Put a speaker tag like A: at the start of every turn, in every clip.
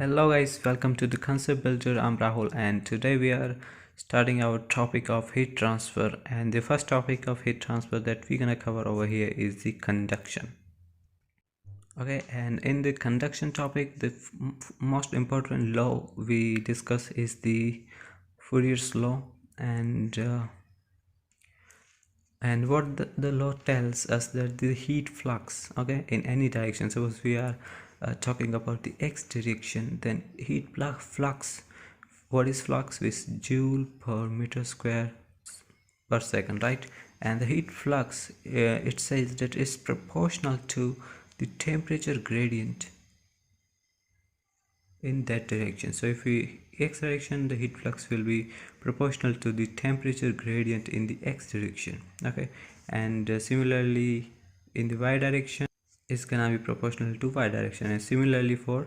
A: Hello guys, welcome to the Concept Builder. I'm Rahul and today we are starting our topic of heat transfer, and the first topic of heat transfer that we're gonna cover over here is the conduction. Okay, and in the conduction topic, the most important law we discuss is the Fourier's law, and what the law tells us that the heat flux, okay, in any direction. Suppose we are talking about the x direction, then heat flux, what is flux, is joule per meter square per second, right? And the heat flux, it says that is proportional to the temperature gradient in that direction. So if we x direction, the heat flux will be proportional to the temperature gradient in the x direction, okay? And similarly in the y direction, it's gonna be proportional to y direction, and similarly for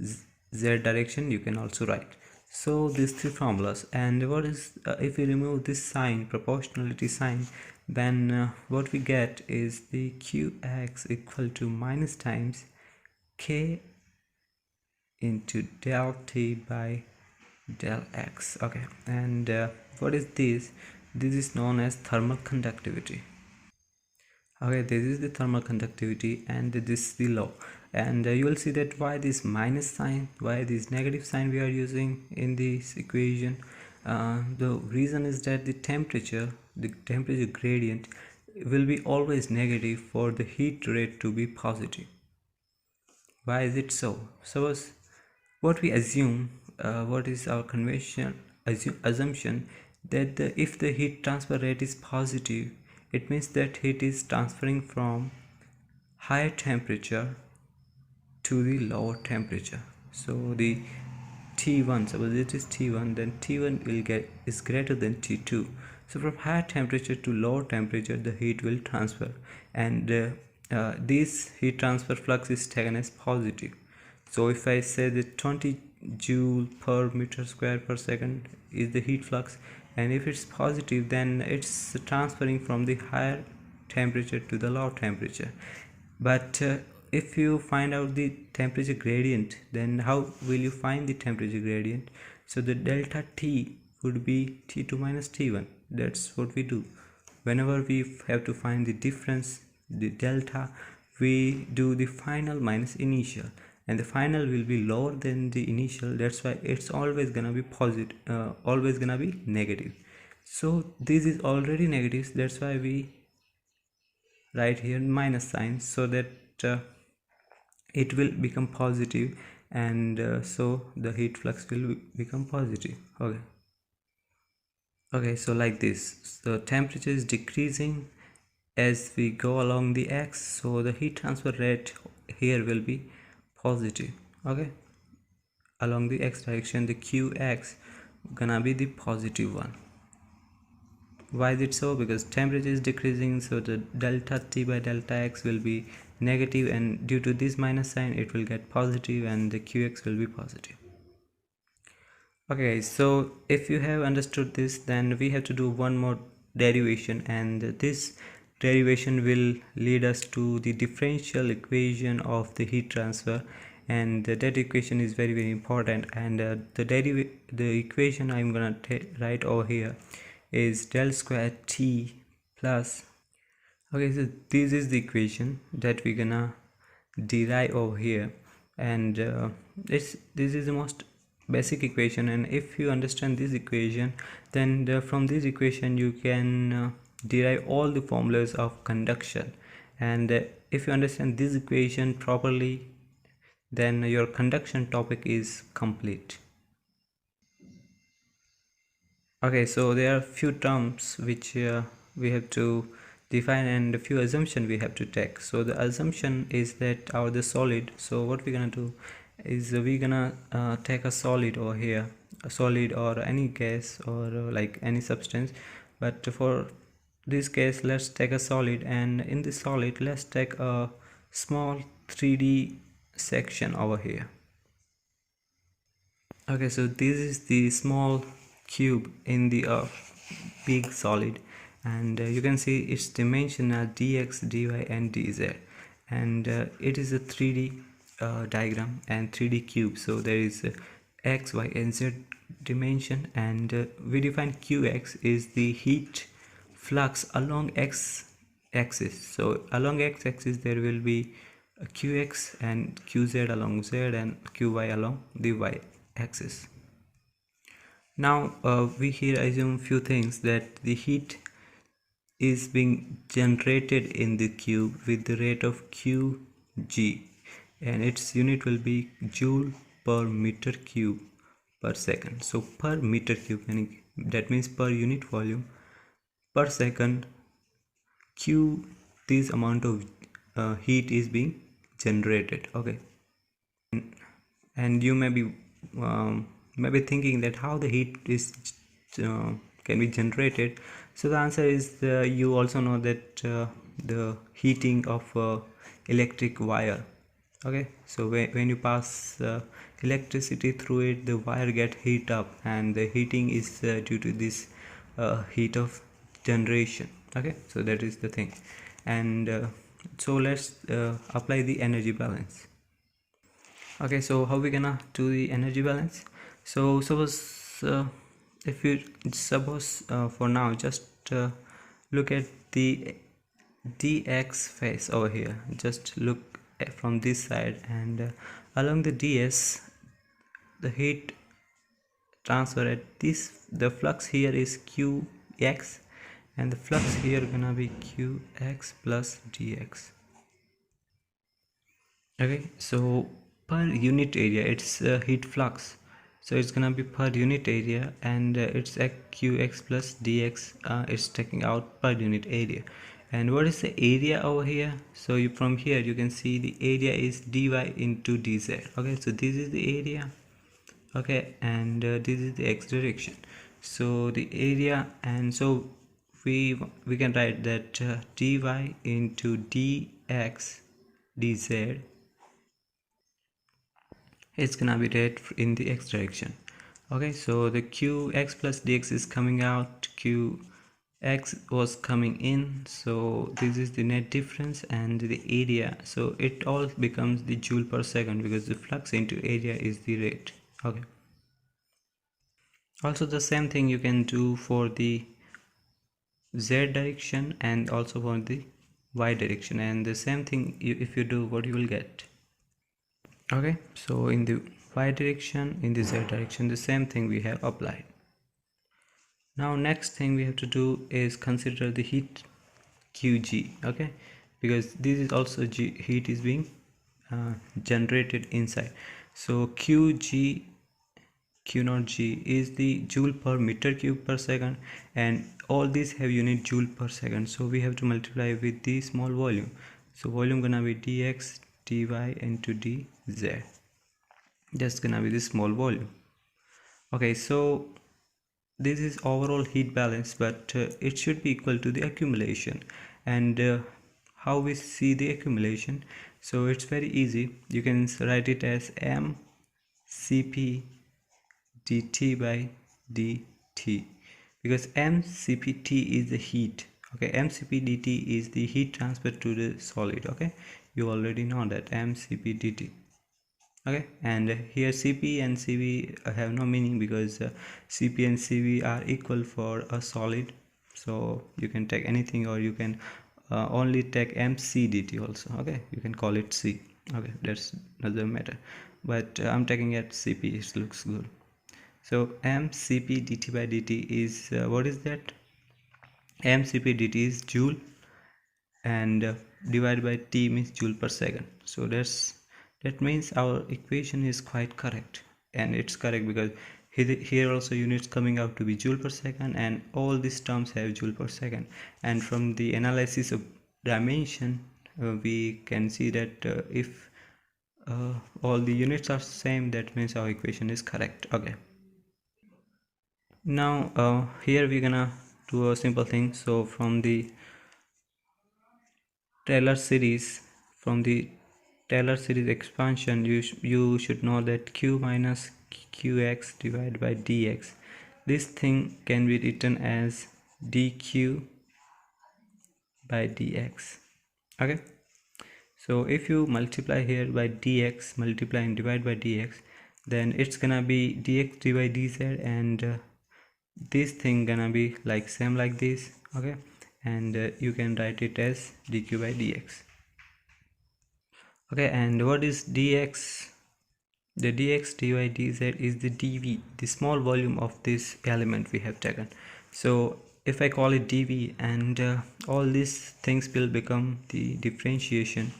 A: z direction you can also write. So these three formulas, and what is if we remove this sign, proportionality sign, then what we get is the qx equal to minus times k into del t by del x, okay? And what is this? This is known as thermal conductivity. Okay, this is the thermal conductivity, and this is the law. And you will see that why this minus sign, why this negative sign we are using in this equation. The reason is that the temperature gradient will be always negative for the heat rate to be positive. Why is it so? Suppose what we assume, what is our conventional assumption, that if the heat transfer rate is positive, it means that heat is transferring from higher temperature to the lower temperature. So the T1, suppose it is T1, then T1 is greater than T2. So from higher temperature to lower temperature, the heat will transfer, and this heat transfer flux is taken as positive. So if I say that 20 joule per meter square per second is the heat flux, and if it's positive, then it's transferring from the higher temperature to the lower temperature. But if you find out the temperature gradient, then how will you find the temperature gradient? So the delta T would be T2 minus T1. That's what we do. Whenever we have to find the difference, the delta, we do the final minus initial, and the final will be lower than the initial. That's why it's always gonna be positive, always gonna be negative. So this is already negative, that's why we write here minus sign, so that it will become positive, and so the heat flux will become positive. Okay, so like this, the temperature is decreasing as we go along the x, so the heat transfer rate here will be positive, okay? Along the x direction, the qx gonna be the positive one. Why is it so? Because temperature is decreasing, so the delta t by delta x will be negative, and due to this minus sign it will get positive, and the qx will be positive. Okay, so if you have understood this, then we have to do one more derivation, and this derivation will lead us to the differential equation of the heat transfer, and that equation is very important. And the equation I'm gonna write over here is del square t plus, okay, so this is the equation that we're gonna derive over here, and this is the most basic equation. And if you understand this equation, then from this equation you can derive all the formulas of conduction. And if you understand this equation properly, then your conduction topic is complete. Okay, so there are few terms which we have to define, and a few assumptions we have to take. So the assumption is that the solid, so what we're gonna do is we're gonna take a solid over here, a solid or any gas, or like any substance. But for this case, let's take a solid, and in the solid let's take a small 3D section over here. Okay, so this is the small cube in the big solid, and you can see its dimension are dx, dy and dz, and it is a 3D diagram and 3D cube. So there is x, y and z dimension, and we define qx is the heat flux along x axis. So along x axis there will be qx and qz along z and qy along the y axis. Now we here assume few things, that the heat is being generated in the cube with the rate of qg, and its unit will be joule per meter cube per second. So per meter cube, that means per unit volume per second, q, this amount of heat is being generated. Okay, and you may be thinking that how the heat is can be generated. So the answer is you also know that the heating of electric wire. Okay, so when you pass electricity through it, the wire get heat up, and the heating is due to this heat of generation. Okay, so that is the thing. And so let's apply the energy balance. Okay, so how we gonna do the energy balance? So suppose if you suppose for now just look at the dx phase over here. Just look from this side, and along the ds, the heat transfer at this, the flux here is qx, and the flux here gonna be qx plus dx. Okay, so per unit area it's heat flux, so it's gonna be per unit area, and it's qx plus dx, it's taking out per unit area. And what is the area over here? So from here you can see the area is dy into dz. Okay, so this is the area. Okay, and this is the x direction, so the area, and so we can write that dy into dx dz is gonna be rate in the x direction. Okay, so the qx plus dx is coming out, qx was coming in, so this is the net difference, and the area, so it all becomes the joule per second, because the flux into area is the rate. Okay, also the same thing you can do for the z direction and also for the y direction, and the same thing if you do, what you will get. Okay, so in the y direction, in the z direction, the same thing we have applied. Now next thing we have to do is consider the heat qg. Okay, because this is also heat is being generated inside. So qg, q naught g is the joule per meter cube per second, and all these have unit joule per second, so we have to multiply with the small volume. So volume gonna be dx dy into dz. That's gonna be the small volume. Okay, so this is overall heat balance, but it should be equal to the accumulation. And how we see the accumulation? So it's very easy. You can write it as m cp dt by dt, because m cpt is the heat. Okay, m cp dt is the heat transferred to the solid. Okay, you already know that m cp dt. Okay, and here cp and cv have no meaning, because cp and cv are equal for a solid, so you can take anything, or you can only take mc dt also. Okay, you can call it c. Okay, that's doesn't matter, but I'm taking it cp, it looks good. So mcp dt by dt is what is that? mcp dt is joule, and divided by t means joule per second. So that means our equation is quite correct, and it's correct because here also units coming out to be joule per second, and all these terms have joule per second. And from the analysis of dimension, we can see that if all the units are same, that means our equation is correct. Okay, now here we're gonna do a simple thing. So from the Taylor series, expansion, you should know that q minus qx divided by dx, this thing can be written as dq by dx. Okay, So if you multiply here by dx, multiply and divide by dx, then it's gonna be dx dy dz, and this thing gonna be like same like this. Okay, and you can write it as dq by dx. Okay, and what is dx? The dx dy dz is the dv, the small volume of this element we have taken. So if I call it dv, and all these things will become the differentiation.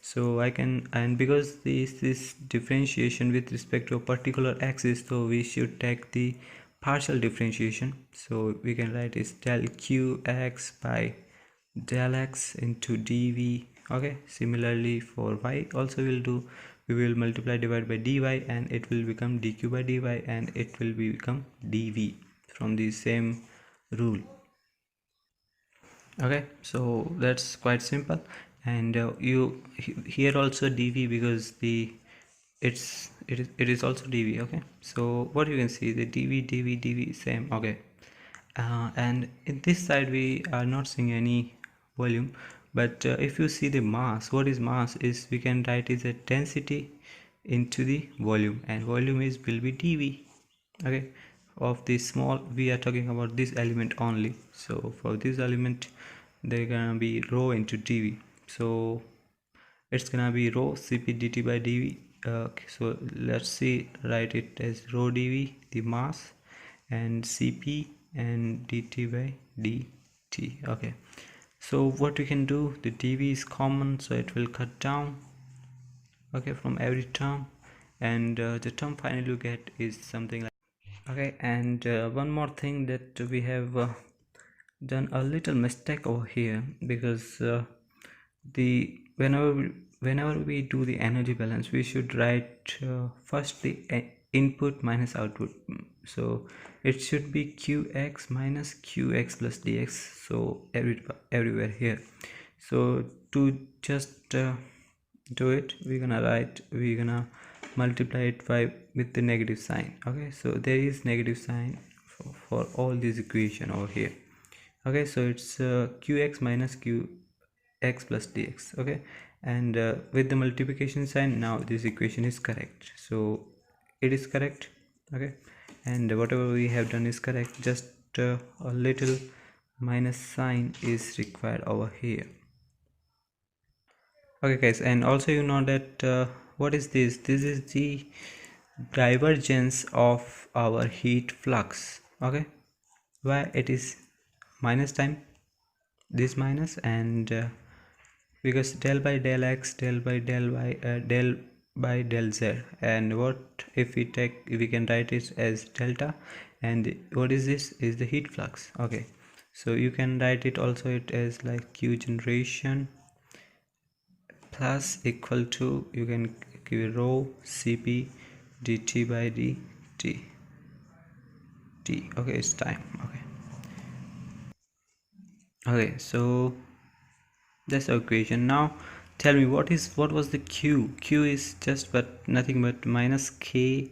A: So I can, and because this differentiation with respect to a particular axis, so we should take the partial differentiation. So we can write is del qx by del x into dv. Okay, similarly for y also we'll do, we will multiply divide by dy, and it will become dq by dy, and it will become dv from the same rule. Okay, so that's quite simple. And you here also dv, because it is also dv. Okay, so what you can see, the dv same. Okay, and in this side we are not seeing any volume, but if you see the mass, what is mass is, we can write is a density into the volume, and volume is will be dv. Okay, of this small, we are talking about this element only. So for this element they're gonna be rho into dv. So it's gonna be rho cp dt by dv. Okay, so let's see, write it as rho dv, the mass, and cp and dt by dt. Okay, so what we can do, the dv is common, so it will cut down, okay, from every term, and the term finally you get is something like. Okay, and one more thing, that we have done a little mistake over here, because the whenever we do the energy balance, we should write first the input minus output. So it should be qx minus qx plus dx, so everywhere here. So to just do it, we're gonna multiply it by with the negative sign. Okay, so there is negative sign for all these equation over here. Okay, so it's qx minus qx plus dx. Okay, and with the multiplication sign, now this equation is correct, so it is correct. Okay, and whatever we have done is correct, just a little minus sign is required over here. Okay guys, and also you know that what is this? This is the divergence of our heat flux. Okay, why it is minus time, this minus, and because del by del x, del by del y, del by del z, and what if we take, we can write it as delta, and what is this is the heat flux. Okay, so you can write it also it as like q generation plus equal to, you can give rho cp dt by dt. Okay, it's time. Okay, so that's our equation. Now tell me, what was the q is just but nothing but minus k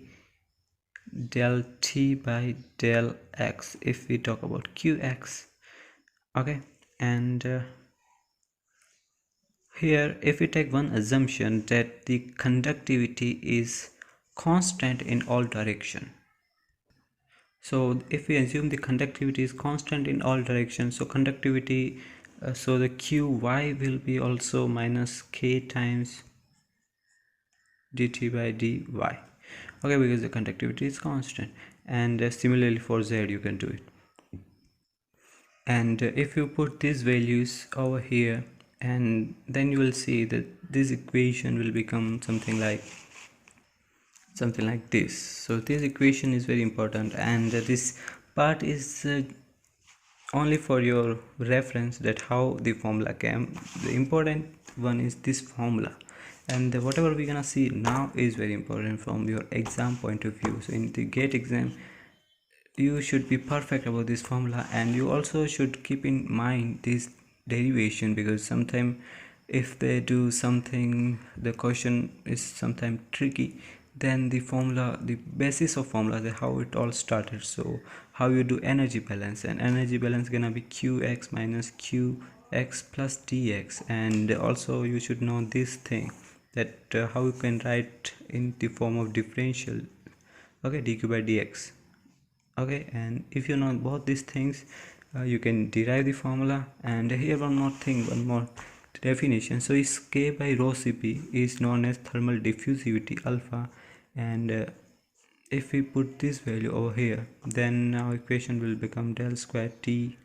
A: del t by del x, if we talk about qx. Okay, and here if we take one assumption, that the conductivity is constant in all direction. So if we assume the conductivity is constant in all directions, so conductivity, so the qy will be also minus k times dt by dy. Okay, because the conductivity is constant, and similarly for z you can do it. And if you put these values over here, and then you will see that this equation will become something like this. So this equation is very important, and this part is only for your reference, that how the formula came. The important one is this formula, and whatever we're gonna see now is very important from your exam point of view. So in the GATE exam you should be perfect about this formula, and you also should keep in mind this derivation, because sometimes if they do something, the question is sometimes tricky, then the formula, the basis of formula, how it all started. So how you do energy balance, and energy balance gonna be qx minus q x plus dx. And also you should know this thing, that how you can write in the form of differential, okay, dq by dx. Okay, and if you know both these things, you can derive the formula. And here one more definition. So is k by rho cp is known as thermal diffusivity alpha, and if we put this value over here, then our equation will become del square t.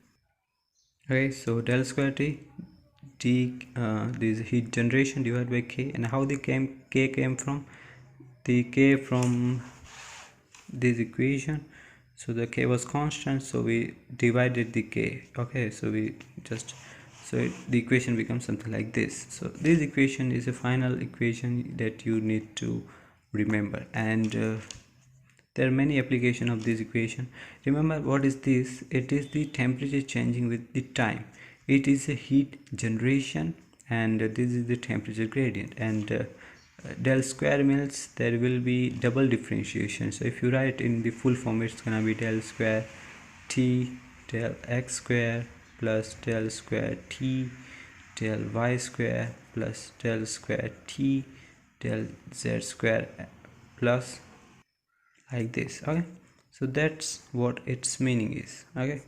A: Okay, so del square t, this heat generation divided by k. And how the k came from? The k from this equation. So the k was constant, so we divided the k. Okay, so we just, the equation becomes something like this. So this equation is a final equation that you need to remember. And there are many applications of this equation. Remember, what is this? It is the temperature changing with the time. It is a heat generation, and this is the temperature gradient. And del square means there will be double differentiation. So if you write in the full form, it's gonna be del square t del x square plus del square t del y square plus del square t del z square, plus like this. Okay, so that's what its meaning is. Okay,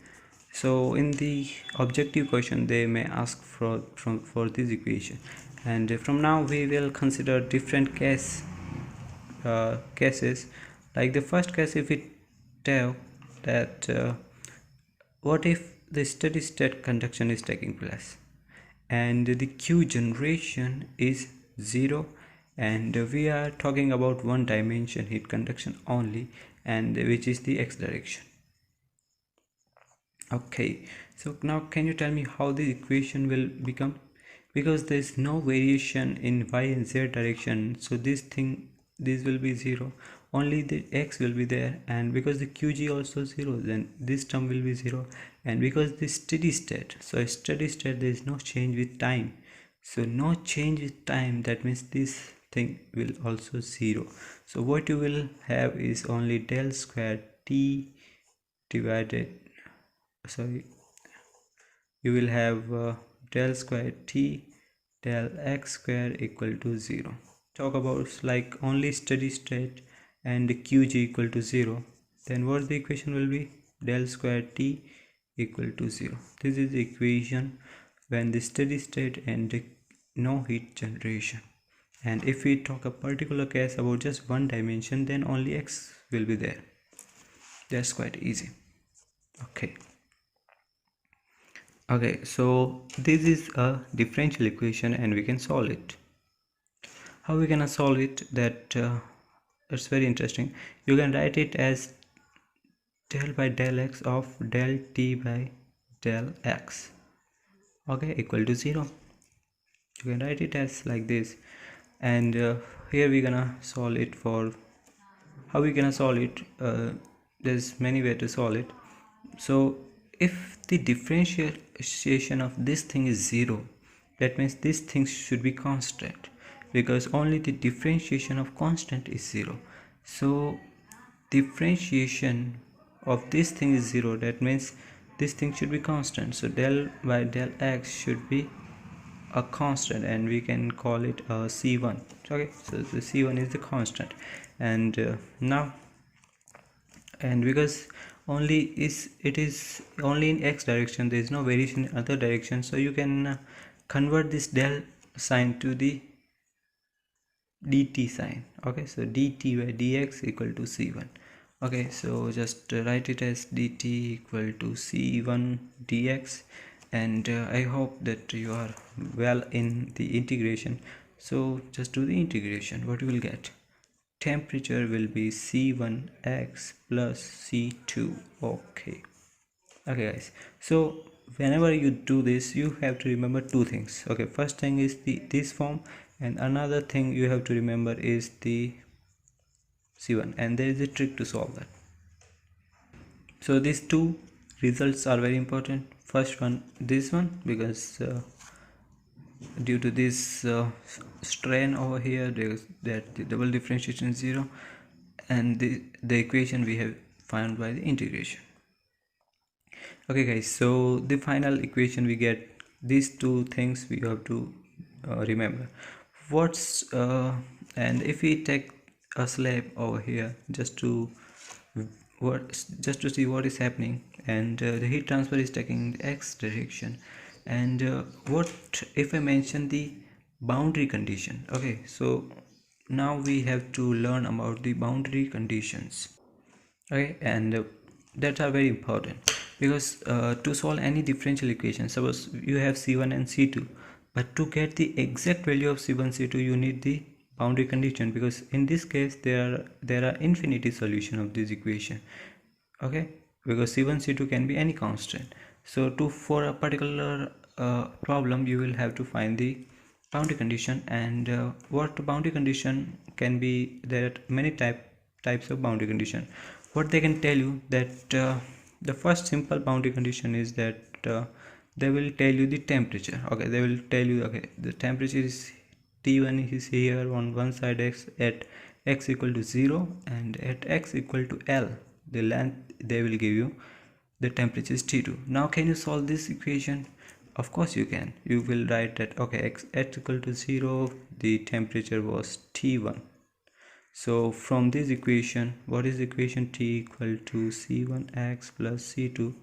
A: so in the objective question they may ask for this equation. And from now we will consider different cases. Like the first case, if we tell that what if the steady state conduction is taking place and the q generation is 0, and we are talking about one dimension heat conduction only, and which is the x direction. Okay, so now can you tell me how the equation will become? Because there is no variation in y and z direction, so this will be 0, only the x will be there. And because the qg also 0, then this term will be 0. And because the steady state, so steady state, there is no change with time, so no change with time, that means this thing will also 0. So what you will have is only del square t divided, sorry, you will have del square t del x square equal to 0. Talk about like only steady state and qg equal to 0, then what the equation will be? Del square t equal to 0. This is the equation when the steady state and no heat generation. And if we talk a particular case about just one dimension, then only x will be there. That's quite easy. Okay, so this is a differential equation and we can solve it. How we gonna solve it? That it's very interesting. You can write it as del by del x of del t by del x, okay, equal to 0. You can write it as like this. And here we're gonna solve it. For how we gonna solve it, there's many ways to solve it. So if the differentiation of this thing is 0, that means this thing should be constant, because only the differentiation of constant is 0. So differentiation of this thing is 0, that means this thing should be constant. So del by del x should be a constant, and we can call it a c1. Okay, so the c1 is the constant. And now, and because it is only in x direction, there is no variation in other direction, so you can convert this del sign to the dt sign. Okay, so dt by dx equal to c1. Okay, so just write it as dt equal to c1 dx. And I hope that you are well in the integration. So just do the integration. What you will get? Temperature will be c1x plus c2. Okay guys, so whenever you do this, you have to remember two things. Okay, first thing is this form, and another thing you have to remember is the c1, and there is a trick to solve that. So these two results are very important. First one, this one, because due to this strain over here, that the double differentiation is 0, and the equation we have found by the integration. Okay guys, so the final equation we get these two things we have to remember. And if we take a slab over here just to see what is happening, and the heat transfer is taking the x direction, and what if I mention the boundary condition? Okay, so now we have to learn about the boundary conditions. Okay, and that are very important, because to solve any differential equation, suppose you have c1 and c2, but to get the exact value of c1 c2 you need the boundary condition, because in this case there are infinity solution of this equation. Okay, because c1 c2 can be any constant. So for a particular problem you will have to find the boundary condition, and what boundary condition can be, there are many types of boundary condition. What they can tell you that the first simple boundary condition is that they will tell you the temperature. Okay, they will tell you, okay, the temperature is T1 is here on one side x at x equal to 0, and at x equal to L, the length, they will give you the temperature is T2. Now can you solve this equation? Of course you can. You will write that, okay, x equal to 0, the temperature was T1. So from this equation, what is the equation? T equal to C1x plus C2.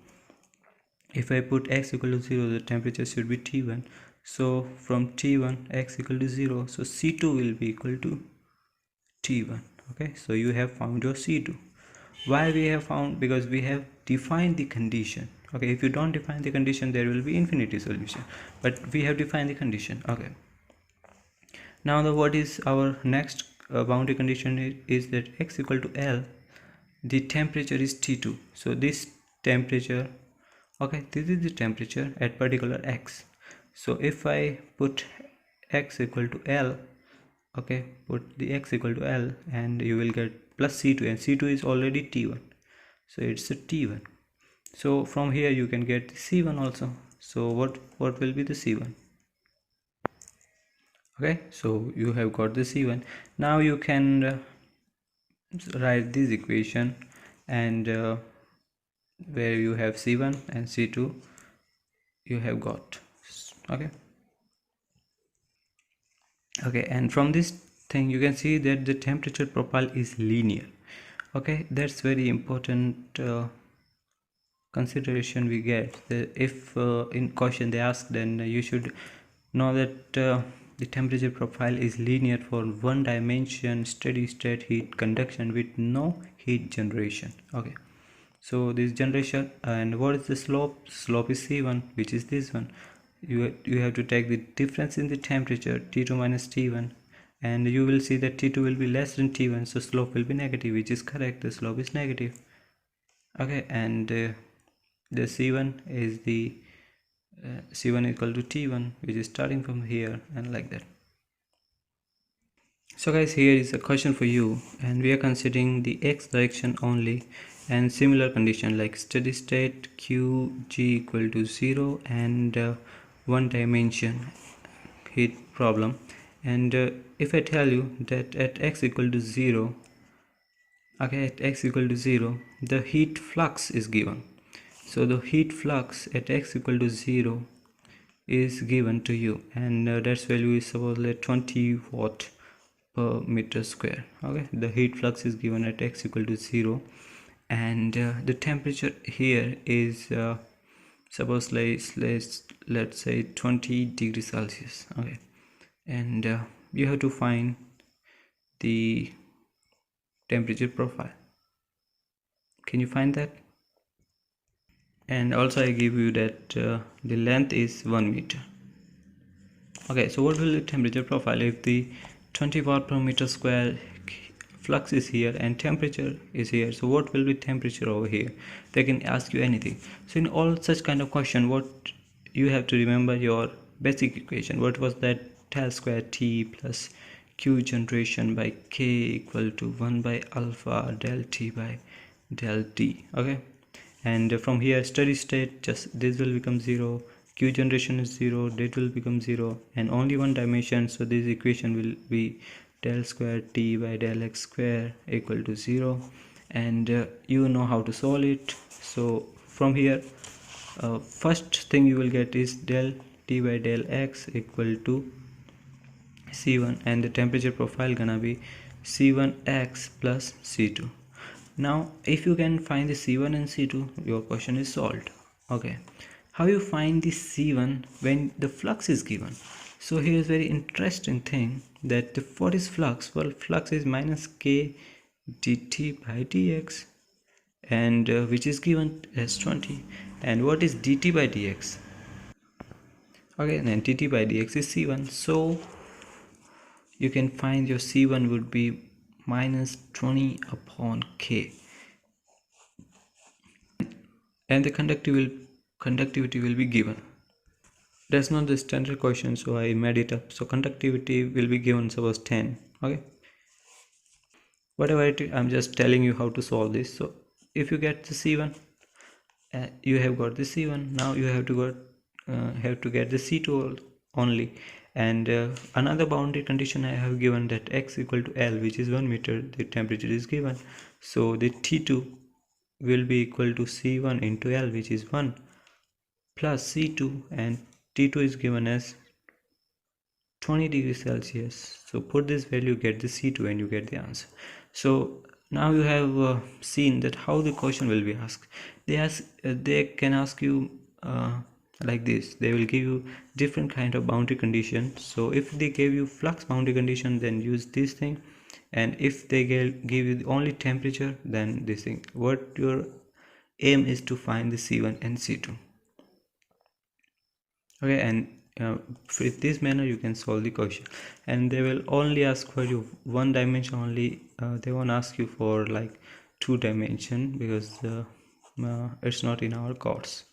A: If I put x equal to 0, the temperature should be T1. So from T1, x equal to 0, so C2 will be equal to T1. Okay, so you have found your C2. Why we have found? Because we have defined the condition. Okay, if you don't define the condition, there will be infinity solution, but we have defined the condition. Okay, now what is our next boundary condition is that x equal to L, the temperature is T2. So this temperature, okay, this is the temperature at particular x. So if I put x equal to L, okay, put the x equal to L, and you will get plus C2, and C2 is already T1, so it's a T1. So from here you can get C1 also. So what will be the C1? Okay, so you have got the C1. Now you can write this equation, and where you have C1 and C2 you have got. Okay, and from this thing you can see that the temperature profile is linear. Okay, that's very important consideration we get. If in question they ask, then you should know that the temperature profile is linear for one dimension steady state heat conduction with no heat generation. Okay, so this generation, and what is the slope is C1, which is this one. You have to take the difference in the temperature, T2 minus T1, and you will see that T2 will be less than T1, so slope will be negative, which is correct. The slope is negative. Okay, and the C1 is the C1 equal to T1, which is starting from here, and like that. So guys, here is a question for you, and we are considering the x direction only, and similar condition like steady state qg equal to 0 and one dimension heat problem. And if I tell you that at x equal to 0, okay, at x equal to 0 the heat flux is given. So the heat flux at x equal to 0 is given to you, and that's value is supposedly 20 watt per meter square. Okay, the heat flux is given at x equal to 0, and the temperature here is suppose let's say 20 degrees Celsius. Okay, and you have to find the temperature profile. Can you find that? And also I give you that the length is 1 meter. Okay, so what will the temperature profile if the 20 watt per meter square flux is here and temperature is here? So what will be temperature over here? They can ask you anything. So in all such kind of question, what you have to remember your basic equation. What was that? Del square T plus Q generation by K equal to 1 by alpha del T by del T. Okay, and from here steady state, just this will become 0, Q generation is 0, that will become 0, and only one dimension, so this equation will be del square T by del x square equal to 0, and you know how to solve it. So from here first thing you will get is del T by del X equal to C1, and the temperature profile gonna be C1X plus C2. Now if you can find the C1 and C2, your question is solved. Okay, how you find the C1 when the flux is given? So here's very interesting thing, that what is flux? Well, flux is minus K dt by dx, and which is given as 20. And what is dt by dx? Okay, then dt by dx is C1, so you can find your C1 would be minus 20 upon K, and the conductivity will be given. That's not the standard question, so I made it up. So conductivity will be given, suppose 10. Okay, whatever it is, I'm just telling you how to solve this. So if you get the C1, you have got the C1. Now you have to get the C2 only. And another boundary condition I have given, that x equal to L, which is 1 meter, the temperature is given. So the T2 will be equal to C1 into L, which is 1, plus C2, and T2 is given as 20 degrees Celsius. So put this value, get the C2, and you get the answer. So now you have seen that how the question will be asked. They can ask you like this. They will give you different kind of boundary conditions. So if they give you flux boundary condition, then use this thing, and if they give you only temperature, then this thing. What your aim is to find the C1 and C2. Okay, and with this manner you can solve the question, and they will only ask for you one dimension only. They won't ask you for like 2 dimension, because it's not in our course.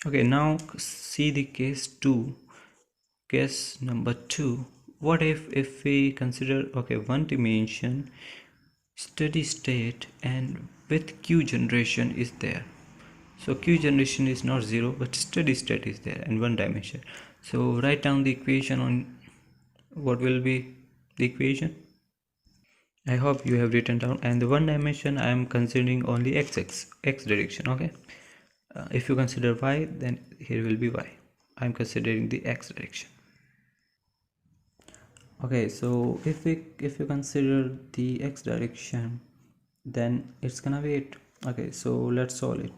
A: Okay, now see the case number 2. What if we consider, okay, 1 dimension steady state and with Q generation is there. So Q generation is not 0, but steady state is there in 1 dimension. So write down the equation on what will be the equation. I hope you have written down. And the 1 dimension I am considering only x direction. Okay, if you consider y, then here will be y. I am considering the x direction. Okay, so if you consider the x direction, then it's gonna be it. Okay, so let's solve it.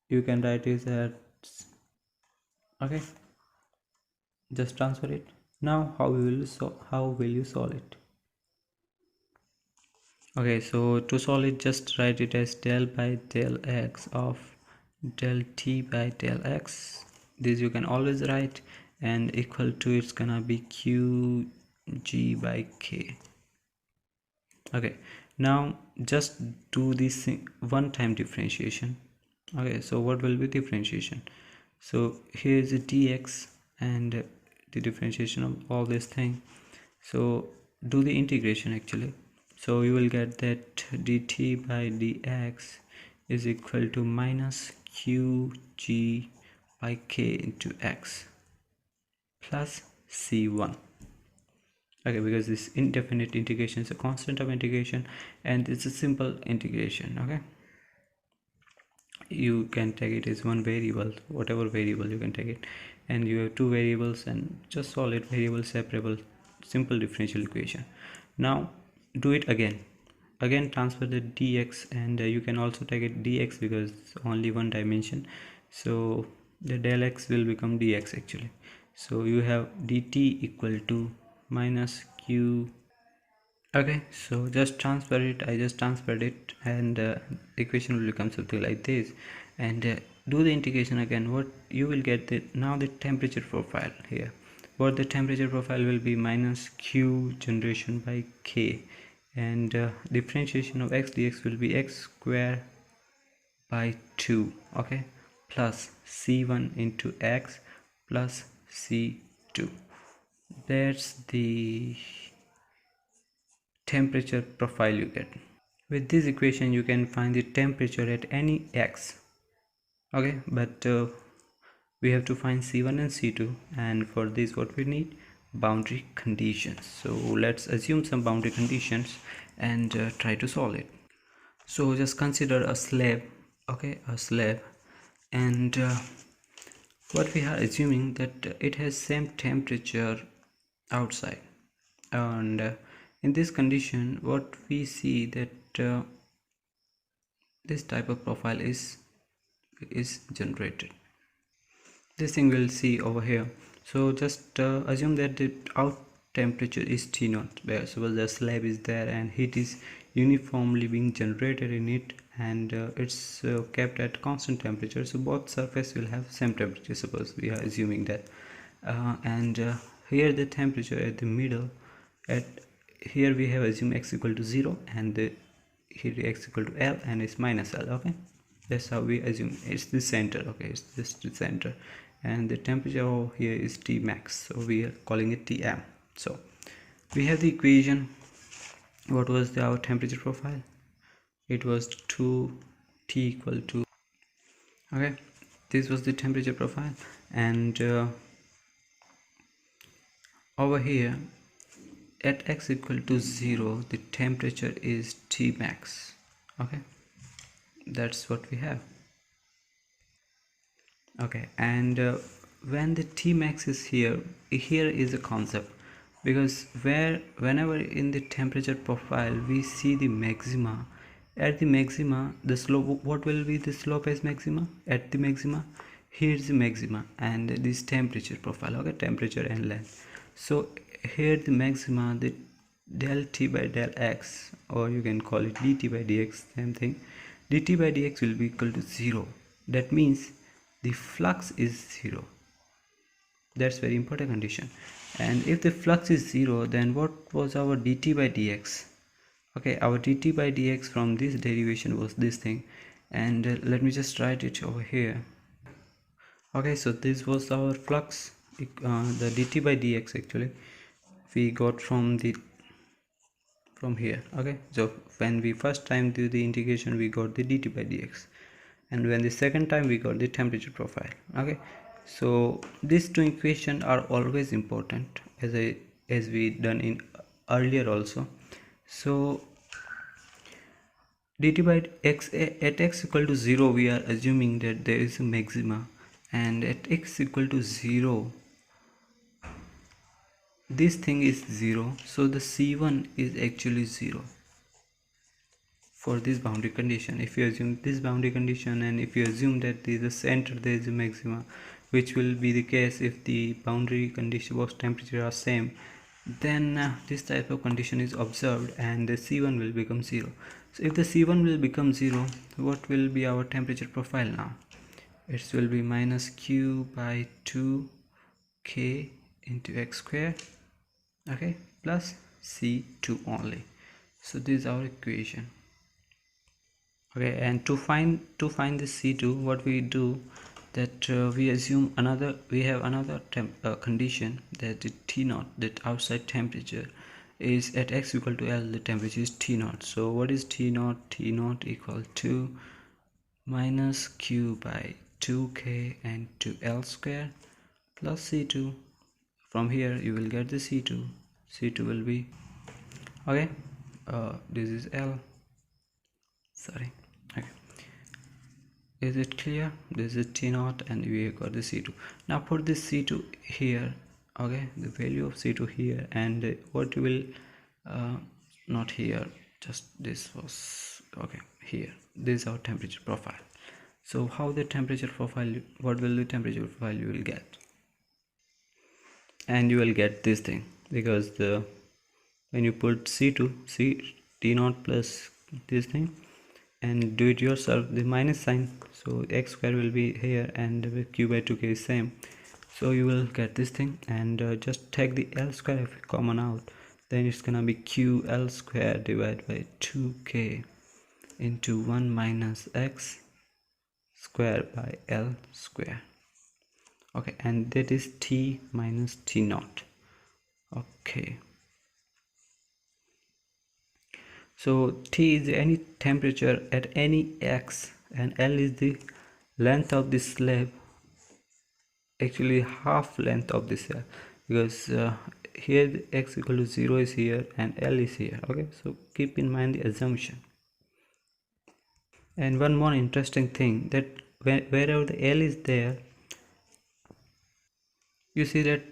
A: You can write it as, okay, just transfer it. Now how will you solve it? Okay, so to solve it, just write it as del by del x of del t by del x. This you can always write, and equal to, it's gonna be q g by k. Okay, now just do this one time differentiation. Okay, so what will be differentiation? So here is the dx and the differentiation of all this thing. So do the integration actually. So you will get that dt by dx is equal to minus qg by k into x plus c1. Okay, because this indefinite integration is a constant of integration, and it's a simple integration. Okay, you can take it as one variable, whatever variable you can take it, and you have 2 variables, and just solid variable separable, simple differential equation. Now do it again, transfer the dx, and you can also take it dx because only 1 dimension, so the del x will become dx actually. So you have dt equal to minus q. Okay, so just transfer it. I just transferred it, and the equation will become something like this. And do the integration again. What you will get, now the temperature profile here. What the temperature profile will be, minus q generation by k, and differentiation of x dx will be x square by 2. Okay, plus c1 into x plus c2. That's the temperature profile you get. With this equation you can find the temperature at any x. Okay, but we have to find c1 and c2, and for this what we need, boundary conditions. So let's assume some boundary conditions and try to solve it. So just consider a slab. Okay, a slab, and what we are assuming that it has same temperature outside, and in this condition what we see that this type of profile is generated. This thing we'll see over here. So just assume that the out temperature is T0, where suppose the slab is there and heat is uniformly being generated in it, and it's kept at constant temperature, so both surface will have same temperature. Suppose we are assuming that and here the temperature at the middle, at here we have assumed x equal to 0, and here x equal to L and it's minus L. Okay, that's how we assume it's the center. Okay, it's just the center, and the temperature over here is T max, so we are calling it Tm. So we have the equation. What was our temperature profile? It was 2 T equal to, okay, this was the temperature profile, and over here at x equal to 0 the temperature is T max. Okay, that's what we have. Okay, and when the T max is here is a concept, because whenever in the temperature profile we see the maxima, at the maxima the slope, what will be the slope as maxima at the maxima? Here's the maxima and this temperature profile. Okay, temperature and length. So here the maxima, the del T by del x, or you can call it dt by dx, same thing. Dt by dx will be equal to 0. That means the flux is 0. That's very important condition. And if the flux is 0, then what was our dt by dx? Okay, our dt by dx from this derivation was this thing, and let me just write it over here. Okay, so this was our flux, the dt by dx actually we got from here. Okay, so when we first time do the integration we got the dt by dx, and when the second time we got the temperature profile. Okay, so these two equations are always important, as we done in earlier also. So dt by x, at x equal to 0 we are assuming that there is a maxima, and at x equal to 0 this thing is 0, so the C1 is actually 0 for this boundary condition. If you assume this boundary condition, and if you assume that there is a center, there is a maxima, which will be the case if the boundary condition was temperature are same, then this type of condition is observed and the C1 will become 0. So if the C1 will become 0, what will be our temperature profile now? It will be minus q by 2k into x square, okay, plus C2 only. So this is our equation. Okay, and to find the C2, what we do that we assume we have another condition, that the T0, that outside temperature is at x equal to L, the temperature is T0. So what is T0? T0 equal to minus q by 2k and 2L square plus C2. From here you will get the C2. C2 will be, okay, this is L, sorry. Okay, is it clear? This is T0 and we got the C2. Now put this C2 here, okay, the value of C2 here, and what will not here, just this was, okay, here, this is our temperature profile. So how the temperature profile, what will the temperature profile you will get? And you will get this thing, because when you put C2, T0 plus this thing, and do it yourself, the minus sign, so x square will be here and q by 2k is same, so you will get this thing. And just take the L square if common out, then it's gonna be QL square divided by 2k into 1 minus x square by L square. Okay, and that is T minus T0. Okay, so T is any temperature at any x, and L is the length of the slab, actually half length of the slab, because here the x equal to 0 is here and L is here. Okay, so keep in mind the assumption. And one more interesting thing, that wherever the L is there, you see that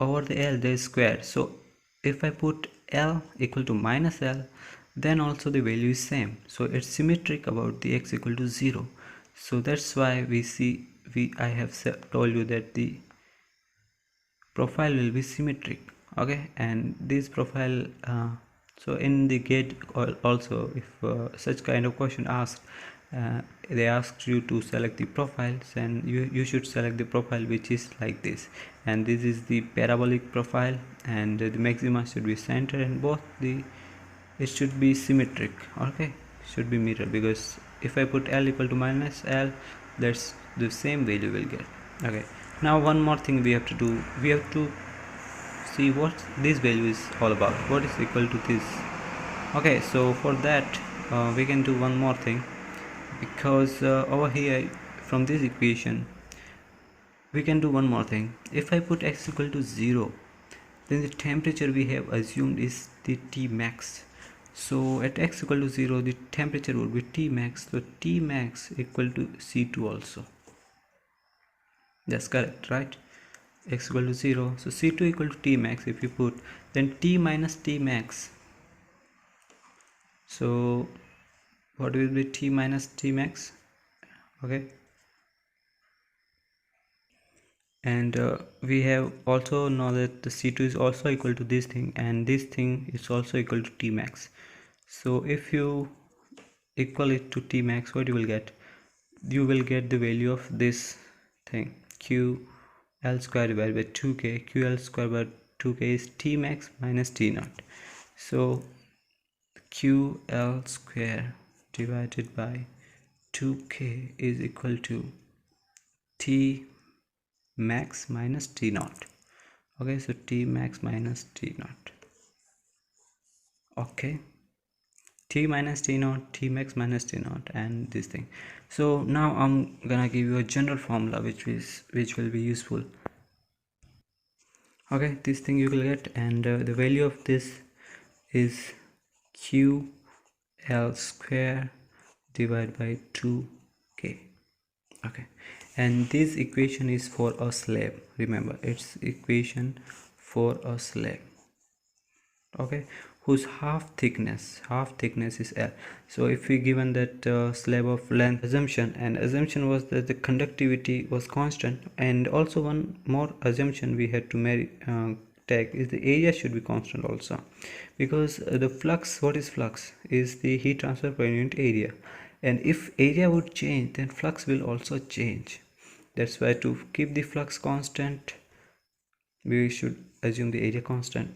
A: over the L there is square. So if I put L equal to minus L, then also the value is same. So it's symmetric about the x equal to 0. So that's why I have told you that the profile will be symmetric. Okay, and this profile so in the gate also, if such kind of question asked, they asked you to select the profiles, and you should select the profile which is like this, and this is the parabolic profile, and the maxima should be center, and both it should be symmetric. Okay, should be mirror, because if I put L equal to minus L, that's the same value will get. Okay, now one more thing we have to do, we have to see what this value is all about, what is equal to this. Okay, so for that we can do one more thing, because over here from this equation we can do one more thing. If I put x equal to 0, then the temperature we have assumed is the T max. So at x equal to 0, the temperature would be T max, so T max equal to C2 also. That's correct, right? X equal to 0, so C2 equal to T max. If you put, then T minus T max, so what will be T minus T max? Okay, and we have also know that the C2 is also equal to this thing, and this thing is also equal to T max. So if you equal it to T max, what you will get? You will get the value of this thing, Q L square divided by 2k. Q L square by 2k is T max minus T naught. So Q L square divided by 2k is equal to T max minus T naught. Okay, so T max minus T naught. Okay, T minus T naught, T max minus T naught, and this thing. So now I'm gonna give you a general formula which will be useful. Okay, this thing you will get, and the value of this is Q L square divided by 2k. Okay, and this equation is for a slab. Remember, it's equation for a slab. Okay, whose half thickness is L. So if we given that slab of length assumption, and assumption was that the conductivity was constant, and also one more assumption we had to take is the area should be constant also, because the flux, what is flux, is the heat transfer per unit area, and if area would change, then flux will also change. That's why to keep the flux constant, we should assume the area constant.